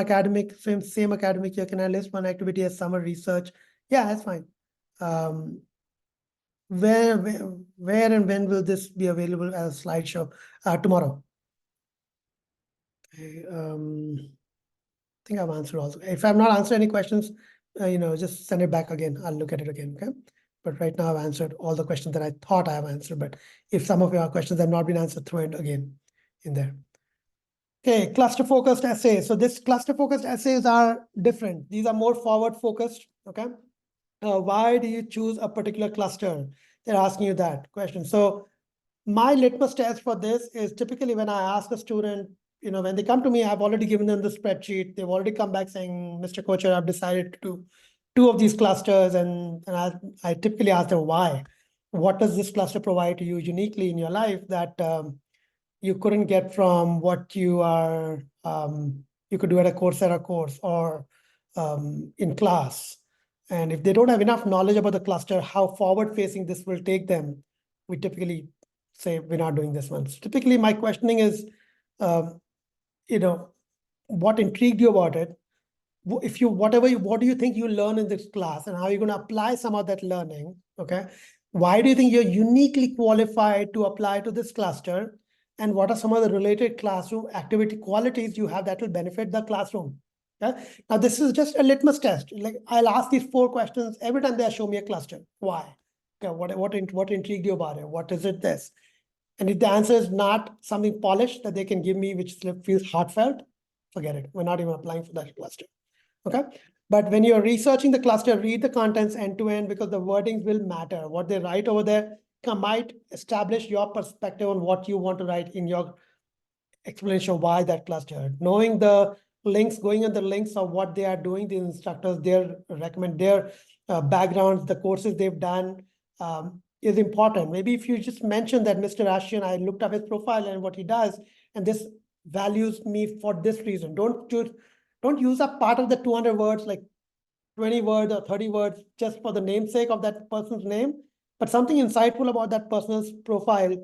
same academic year? Can I list one activity as summer research? Yeah, that's fine. Where and when will this be available as a slideshow? Tomorrow. Okay, I think I've answered also. If I've not answered any questions, just send it back again. I'll look at it again. Okay. But right now I've answered all the questions that I thought I have answered. But if some of your questions have not been answered, throw it again in there. Okay, cluster focused essays. So this cluster focused essays are different. These are more forward focused. Okay. Why do you choose a particular cluster? They're asking you that question. So my litmus test for this is typically when I ask a student, when they come to me, I've already given them the spreadsheet. They've already come back saying, Mr. Kocher, I've decided to do 2 of these clusters. And I typically ask them why. What does this cluster provide to you uniquely in your life that you couldn't get from what you are, you could do at a Coursera course or in class. And if they don't have enough knowledge about the cluster, how forward facing this will take them, we typically say we're not doing this one. So typically my questioning is, what intrigued you about it? If you, what do you think you learn in this class and how are you going to apply some of that learning? Okay. Why do you think you're uniquely qualified to apply to this cluster? And what are some of the related classroom activity qualities you have that will benefit the classroom? Okay. Now, this is just a litmus test. Like I'll ask these 4 questions every time they show me a cluster. Why? Okay. What intrigued you about it? What is it this? And if the answer is not something polished that they can give me, which feels heartfelt, forget it. We're not even applying for that cluster. Okay. But when you're researching the cluster, read the contents end to end because the wordings will matter. What they write over there might establish your perspective on what you want to write in your explanation of why that cluster. Knowing the links, going on the links of what they are doing, the instructors, their backgrounds, the courses they've done is important. Maybe if you just mention that Mr. Ashian, I looked up his profile and what he does, and this values me for this reason. Don't use up part of the 200 words, like 20 words or 30 words, just for the namesake of that person's name, but something insightful about that person's profile,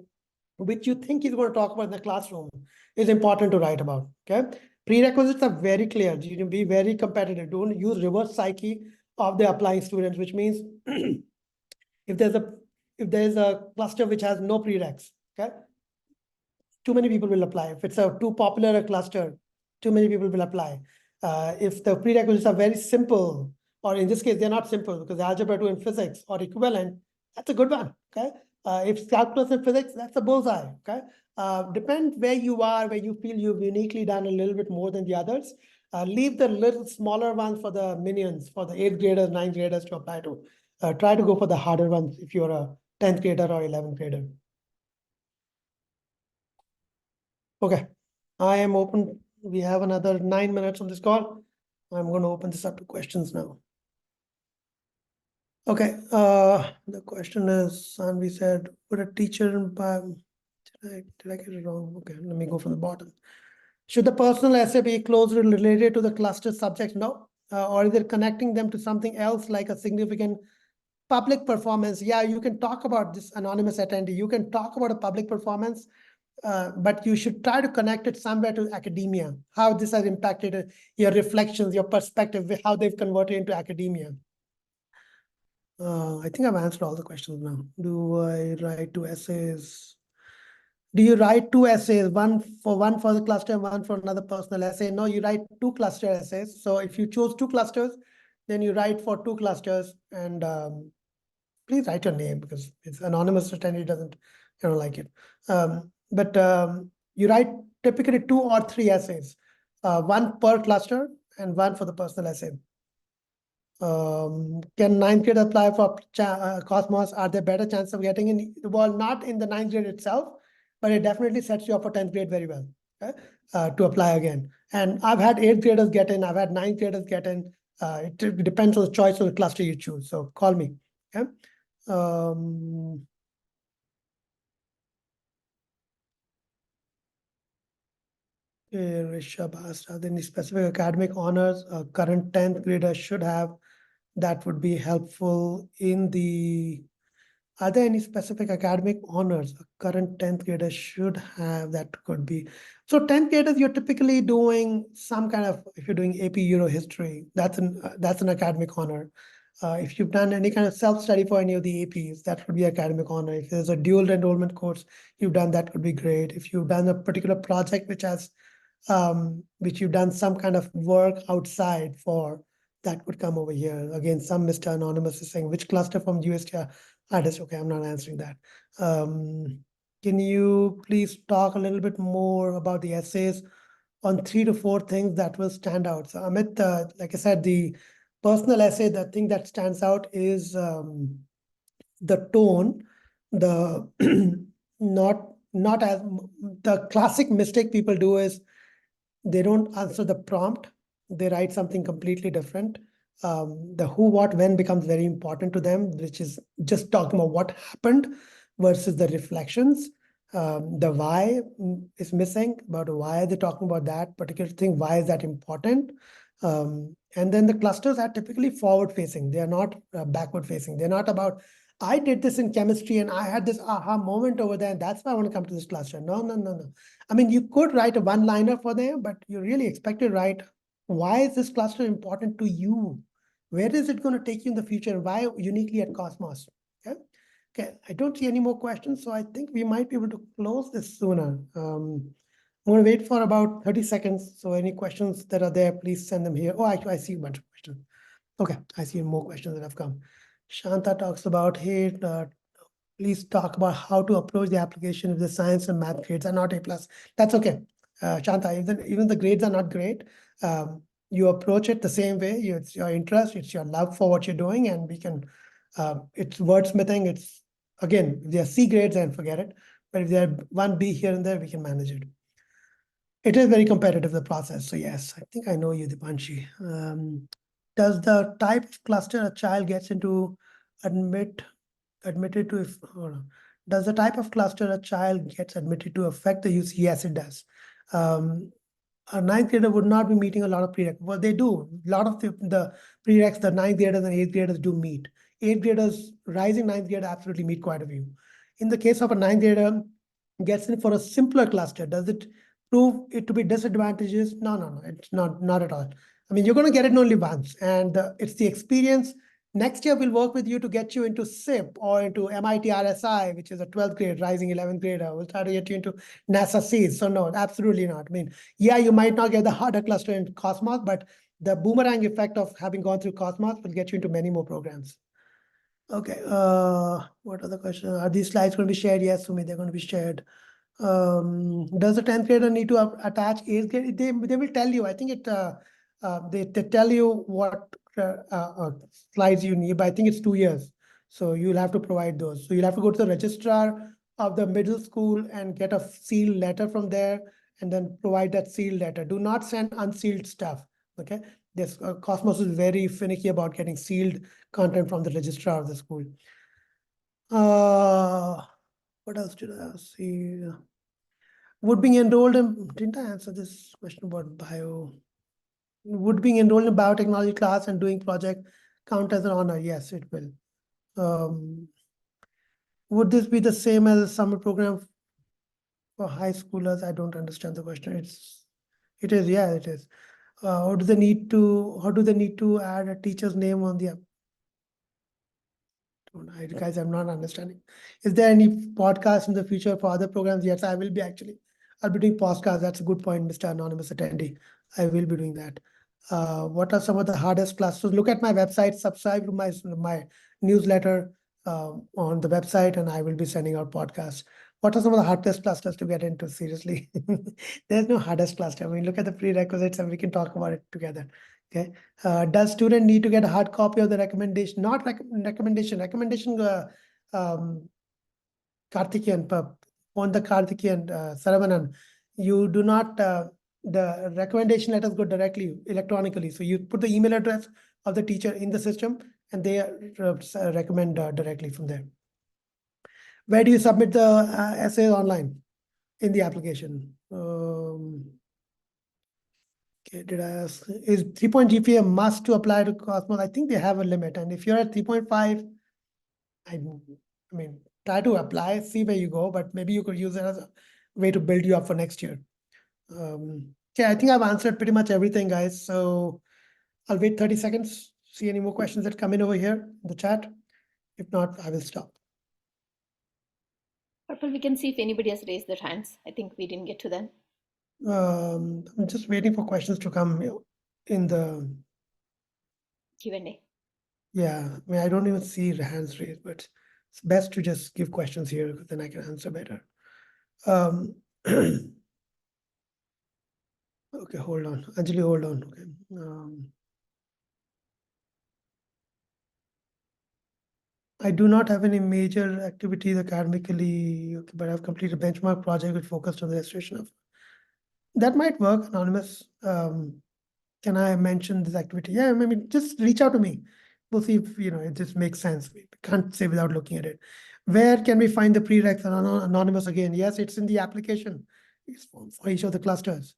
which you think he's going to talk about in the classroom, is important to write about. Okay. Prerequisites are very clear. You can be very competitive. Don't use reverse psyche of the applying students, which means if there's a cluster which has no prereqs, okay, too many people will apply. If it's a too popular a cluster, too many people will apply. If the prerequisites are very simple, or in this case, they're not simple because algebra 2 and physics are equivalent, that's a good one. Okay. If calculus and physics, that's a bullseye. Okay. Depends where you are, where you feel you've uniquely done a little bit more than the others. Leave the little smaller ones for the minions, for the 8th graders, 9th graders to apply to. Try to go for the harder ones if you're a 10th grader or 11th grader. Okay, I am open. We have another 9 minutes on this call. I'm going to open this up to questions now. Okay, the question is, Sanvi said, would a teacher, did I get it wrong? Okay, let me go from the bottom. Should the personal essay be closely related to the cluster subject? No. Or is it connecting them to something else like a significant public performance? Yeah, you can talk about this anonymous attendee. You can talk about a public performance, but you should try to connect it somewhere to academia, how this has impacted your reflections, your perspective, how they've converted into academia. I think I've answered all the questions now. Do I write 2 essays? Do you write 2 essays, one for the cluster and one for another personal essay? No, you write 2 cluster essays. So if you choose 2 clusters, then you write for 2 clusters, and please write your name because it's anonymous attendee doesn't, like it. But you write typically 2 or 3 essays, 1 per cluster and 1 for the personal essay. Can 9th grade apply for Cosmos? Are there better chances of getting in? Well, not in the 9th grade itself, but it definitely sets you up for 10th grade very well, okay? To apply again. And I've had 8th graders get in, I've had 9th graders get in. It depends on the choice of the cluster you choose. So call me. Okay. Rishabh asked, are there any specific academic honors a current 10th grader should have that would be helpful in the, are there any specific academic honors a current 10th grader should have that could be? So 10th graders, you're typically doing some kind of, if you're doing AP Euro history, that's an academic honor. If you've done any kind of self-study for any of the APs, that would be academic honor. If there's a dual enrollment course you've done, that would be great. If you've done a particular project which has, which you've done some kind of work outside for that would come over here. Again, some Mr. Anonymous is saying, which cluster from UST artist? Okay, I'm not answering that. Can you please talk a little bit more about the essays on 3 to 4 things that will stand out? So Amit, like I said, the personal essay, the thing that stands out is the tone, the not as the classic mistake people do is they don't answer the prompt, they write something completely different. The who, what, when becomes very important to them, which is just talking about what happened versus the reflections. The why is missing, but why are they talking about that particular thing? Why is that important? And then the clusters are typically forward facing. They are not backward facing. They're not about, I did this in chemistry and I had this aha moment over there, and that's why I want to come to this cluster. No, no, no, no. I mean, you could write a one-liner for them, but you really expect to write, why is this cluster important to you? Where is it going to take you in the future? Why uniquely at Cosmos? Okay. Okay. I don't see any more questions, so I think we might be able to close this sooner. I'm going to wait for about 30 seconds. So any questions that are there, please send them here. Oh, I see a bunch of questions. Okay, I see more questions that have come. Shanta talks about, hey, please talk about how to approach the application if the science and math grades are not A+. That's okay. Shanta, even the grades are not great. You approach it the same way. It's your interest, it's your love for what you're doing, and we can, it's wordsmithing. It's, again, if there are C grades, then forget it. But if there are 1B here and there, we can manage it. It is very competitive, the process. So yes, I think I know you, Dipanshi. Does the type of cluster a child gets into admitted to, if hold on. Does the type of cluster a child gets admitted to affect the use? Yes, it does. A ninth grader would not be meeting a lot of prereqs. Well, they do. A lot of the prereqs, the ninth graders and eighth graders do meet. Eighth graders, rising ninth grader absolutely meet quite a few. In the case of a ninth grader gets in for a simpler cluster, does it prove it to be disadvantageous? No, no, no, it's not at all. I mean, you're going to get it only once, and it's the experience. Next year, we'll work with you to get you into SIP or into MIT RSI, which is a 12th grade, rising 11th grader. We'll try to get you into NASA SEAS. So no, absolutely not. I mean, yeah, you might not get the harder cluster in Cosmos, but the boomerang effect of having gone through Cosmos will get you into many more programs. Okay, what other question? Are these slides going to be shared? Yes, Sumi, they're going to be shared. Does the 10th grader need to attach 8th grade? They will tell you. I think they tell you what slides you need, but I think it's 2 years. So you'll have to provide those. So you'll have to go to the registrar of the middle school and get a sealed letter from there and then provide that sealed letter. Do not send unsealed stuff. Okay. This Cosmos is very finicky about getting sealed content from the registrar of the school. What else did I see? Would being enrolled in, didn't I answer this question about bio? Would being enrolled in biotechnology class and doing project count as an honor? Yes, it will. Would this be the same as a summer program for high schoolers? I don't understand the question. It is, yeah, it is. How do they need to add a teacher's name on the app? Guys, I'm not understanding. Is there any podcast in the future for other programs? Yes, I will be actually. I'll be doing podcasts. That's a good point, Mr. Anonymous attendee. I will be doing that. What are some of the hardest classes? Look at my website, subscribe to my newsletter on the website, and I will be sending out podcasts. What are some of the hardest clusters to get into? Seriously, there's no hardest cluster. I mean, look at the prerequisites and we can talk about it together. Okay. Does student need to get a hard copy of the recommendation? Not recommendation. Karthikeyan, on the Karthikeyan, Saravanan, you do not, the recommendation letters go directly electronically. So you put the email address of the teacher in the system and they recommend directly from there. Where do you submit the essay online? In the application. Okay, did I ask? Is 3-point GPA a must to apply to Cosmos? I think they have a limit. And if you're at 3.5, I mean, try to apply, see where you go, but maybe you could use it as a way to build you up for next year. Okay, I think I've answered pretty much everything, guys. So I'll wait 30 seconds, see any more questions that come in over here in the chat. If not, I will stop. Purple, we can see if anybody has raised their hands. I think we didn't get to them. I'm just waiting for questions to come in the Q&A. Yeah, I mean, I don't even see hands raised, but it's best to just give questions here because then I can answer better. Okay, hold on. Anjali, hold on. Okay. I do not have any major activities academically, okay, but I've completed a benchmark project which focused on the illustration of. That might work, anonymous. Can I mention this activity? Yeah, I mean, just reach out to me. We'll see if, it just makes sense. We can't say without looking at it. Where can we find the prereqs? Anonymous again. Yes, it's in the application. It's for each of the clusters.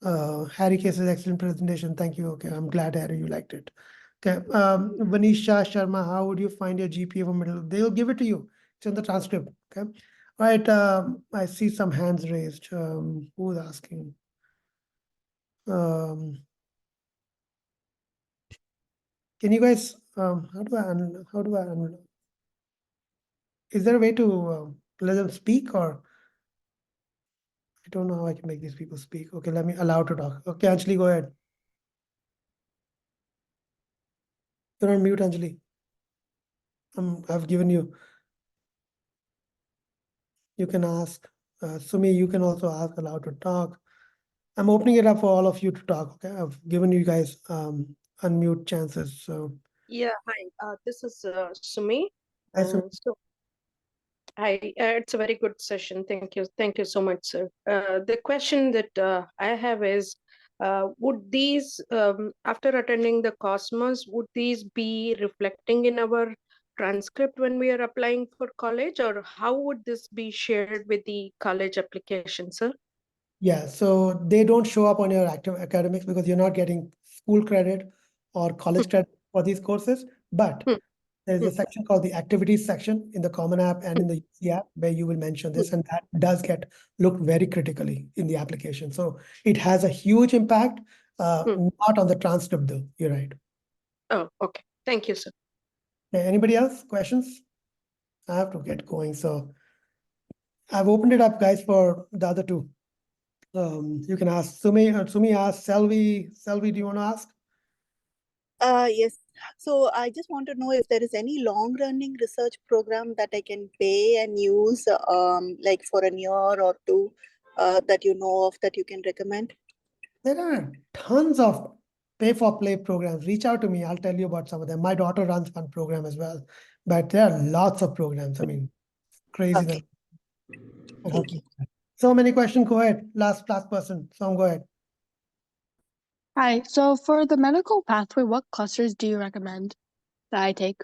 Harry Case's excellent presentation. Thank you. Okay, I'm glad, Harry, you liked it. Okay, Vanisha Sharma, how would you find your GPA for middle? They'll give it to you. It's in the transcript. Okay. All right. I see some hands raised. Who's asking? Can you guys? How do I? Is there a way to let them speak, or I don't know how I can make these people speak? Okay, let me allow to talk. Okay, Anjali, go ahead. You're on mute, Anjali. I've given you. You can ask. Sumi, you can also ask allowed to talk. I'm opening it up for all of you to talk. Okay, I've given you guys unmute chances. So Yeah, hi. This is Sumi. hi, Sumi. Hi, it's a very good session. Thank you so much, sir. The question that I have is, would these, after attending the Cosmos, would these be reflecting in our transcript when we are applying for college, or how would this be shared with the college application, sir? Yeah, so they don't show up on your active academics because you're not getting school credit or college credit for these courses. But there's a section called the activities section in the Common App and in the UC app where you will mention this, and that does get looked very critically in the application. So it has a huge impact, not on the transcript though. You're right. Oh, okay. Thank you, sir. Okay, anybody else? Questions? I have to get going. So I've opened it up, guys, for the other two. You can ask Sumi. Sumi asked Selvi. Selvi, do you want to ask? Yes. So I just want to know if there is any long-running research program that I can pay and use, like for a year or two, that you know of that you can recommend. There are tons of pay for play programs. Reach out to me. I'll tell you about some of them. My daughter runs one program as well, but there are lots of programs. I mean, crazy. Okay. Thank you. So many questions. Go ahead. Last person. Sam, go ahead. Hi, so for the medical pathway, what clusters do you recommend that I take?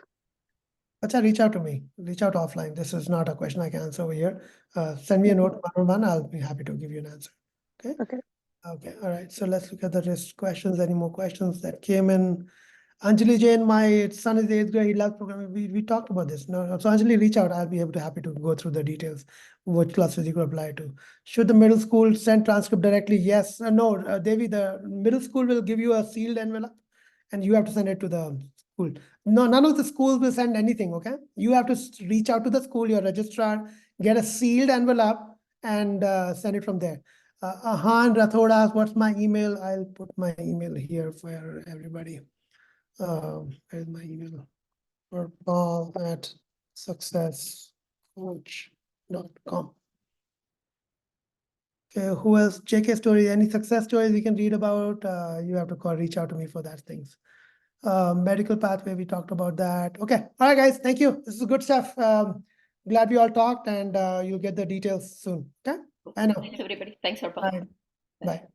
Acha, reach out to me. Reach out offline. This is not a question I can answer over here. Send me a note one-on-one. I'll be happy to give you an answer. Okay. Okay. Okay. All right. So let's look at the rest questions. Any more questions that came in? Anjali Jain, my son is 8th grade. He loves programming. We talked about this. No, so Anjali, reach out. I'll be happy to go through the details. What classes you could apply to. Should the middle school send transcript directly? Yes. No, Devi, the middle school will give you a sealed envelope and you have to send it to the school. No, none of the schools will send anything. Okay. You have to reach out to the school, your registrar, get a sealed envelope and send it from there. Ahan Rathod asked, what's my email? I'll put my email here for everybody. Where's my email? Or paul@successcoach.com. Okay, who else? JK story, any success stories we can read about? You have to reach out to me for that things. Medical pathway, we talked about that. Okay, all right, guys, thank you. This is good stuff. Glad we all talked, and you'll get the details soon. Okay, I know. Thanks, everybody. Thanks, Harpal. Bye. Bye.